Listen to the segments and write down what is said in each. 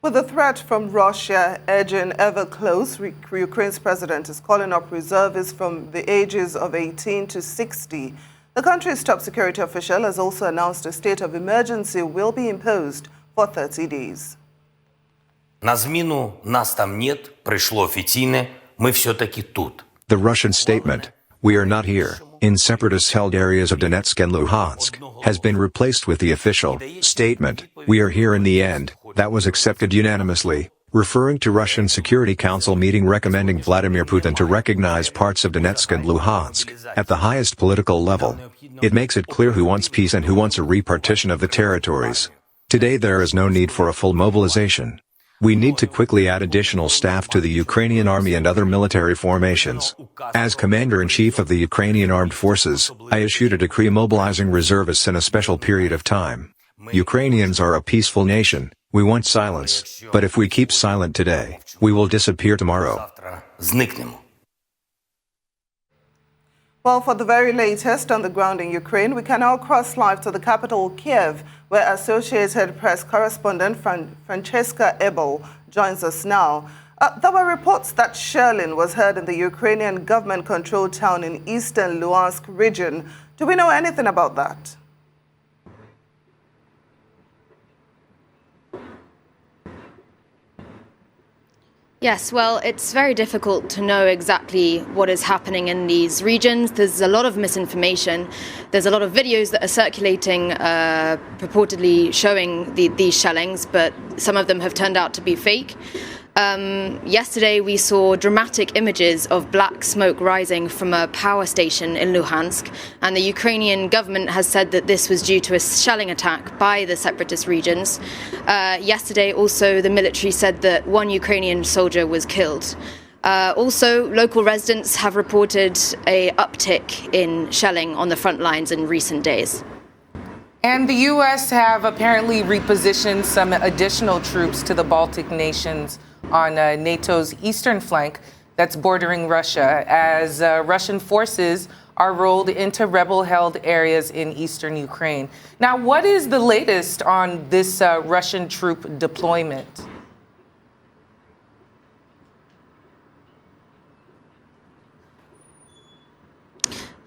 With the threat from Russia edging ever close, Ukraine's president is calling up reservists from the ages of 18 to 60. The country's top security official has also announced a state of emergency will be imposed for 30 days. На зміну нас там нет, пришло официальное, мы все-таки тут. The Russian statement, "We are not here," in separatist-held areas of Donetsk and Luhansk, has been replaced with the official statement, "We are here in the end," that was accepted unanimously, referring to Russian Security Council meeting recommending Vladimir Putin to recognize parts of Donetsk and Luhansk, at the highest political level. It makes it clear who wants peace and who wants a repartition of the territories. Today there is no need for a full mobilization. We need to quickly add additional staff to the Ukrainian army and other military formations. As Commander-in-Chief of the Ukrainian Armed Forces, I issued a decree mobilizing reservists in a special period of time. Ukrainians are a peaceful nation, we want silence, but if we keep silent today, we will disappear tomorrow. Well, for the very latest on the ground in Ukraine, we can now cross live to the capital, Kiev, where Associated Press Correspondent Francesca Ebel joins us now. There were reports that shelling was heard in the Ukrainian government-controlled town in eastern Luhansk region. Do we know anything about that? Yes, well, it's very difficult to know exactly what is happening in these regions. There's a lot of misinformation. There's a lot of videos that are circulating purportedly showing these shellings, but some of them have turned out to be fake. Yesterday we saw dramatic images of black smoke rising from a power station in Luhansk, and the Ukrainian government has said that this was due to a shelling attack by the separatist regions. Yesterday also the military said that one Ukrainian soldier was killed. Also, local residents have reported an uptick in shelling on the front lines in recent days. And the U.S. have apparently repositioned some additional troops to the Baltic nations on NATO's eastern flank that's bordering Russia, as Russian forces are rolled into rebel-held areas in eastern Ukraine. Now, what is the latest on this Russian troop deployment?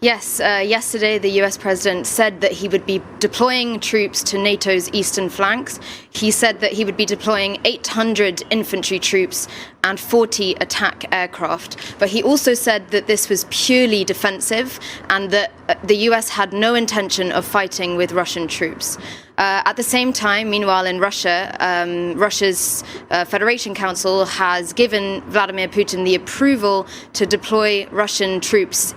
Yes, yesterday the US president said that he would be deploying troops to NATO's eastern flanks. He said that he would be deploying 800 infantry troops and 40 attack aircraft. But he also said that this was purely defensive and that the US had no intention of fighting with Russian troops. At the same time, meanwhile, in Russia, Russia's Federation Council has given Vladimir Putin the approval to deploy Russian troops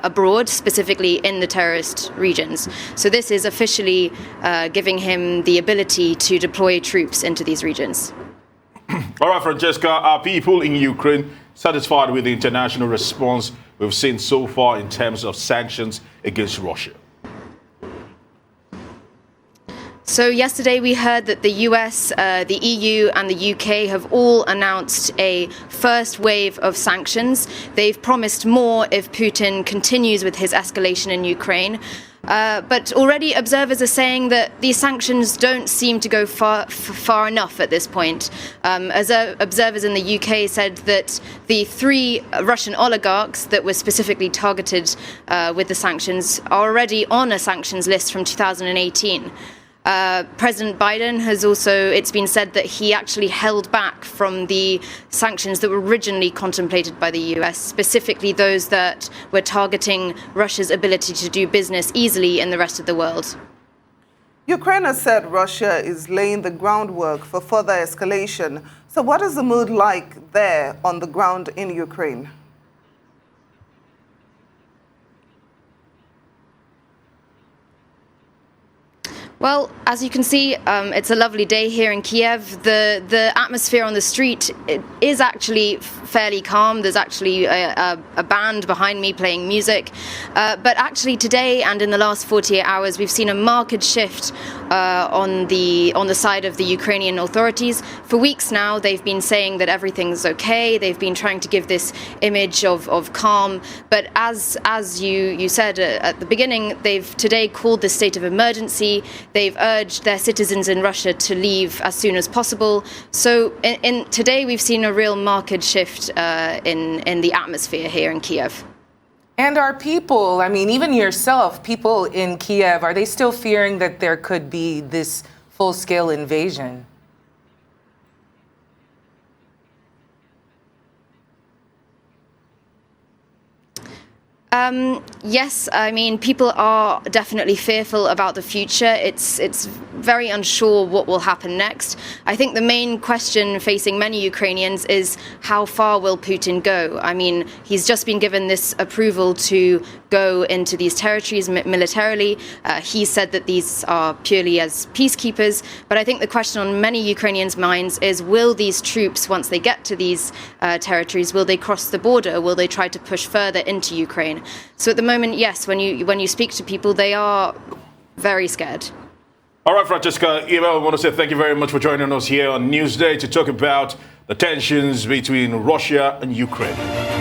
abroad, specifically in the terrorist regions. So this is officially giving him the ability to deploy troops into these regions. All right, Francesca, are people in Ukraine satisfied with the international response we've seen so far in terms of sanctions against Russia? So yesterday we heard that the US, the EU and the UK have all announced a first wave of sanctions. They've promised more if Putin continues with his escalation in Ukraine. But already observers are saying that these sanctions don't seem to go far enough at this point. As observers in the UK said that the 3 Russian oligarchs that were specifically targeted with the sanctions are already on a sanctions list from 2018. President Biden has also, it's been said that he actually held back from the sanctions that were originally contemplated by the US, specifically those that were targeting Russia's ability to do business easily in the rest of the world. Ukraine has said Russia is laying the groundwork for further escalation. So what is the mood like there on the ground in Ukraine? Well, as you can see, it's a lovely day here in Kiev. The atmosphere on the street is actually fairly calm. There's actually a band behind me playing music. But actually today and in the last 48 hours, we've seen a marked shift on the side of the Ukrainian authorities. For weeks now, they've been saying that everything's okay. They've been trying to give this image of calm. But as you said at the beginning, they've today called this state of emergency. They've urged their citizens in Russia to leave as soon as possible. So today we've seen a real marked shift in the atmosphere here in Kiev. And our people, I mean, even yourself, people in Kiev, are they still fearing that there could be this full-scale invasion? Yes, I mean, people are definitely fearful about the future. It's very unsure what will happen next. I think the main question facing many Ukrainians is how far will Putin go? I mean, he's just been given this approval to go into these territories militarily. He said that these are purely as peacekeepers. But I think the question on many Ukrainians' minds is, will these troops, once they get to these territories, will they cross the border? Will they try to push further into Ukraine? So at the moment, yes, when you speak to people, they are very scared. All right, Francesca Ebel, I want to say thank you very much for joining us here on Newsday to talk about the tensions between Russia and Ukraine.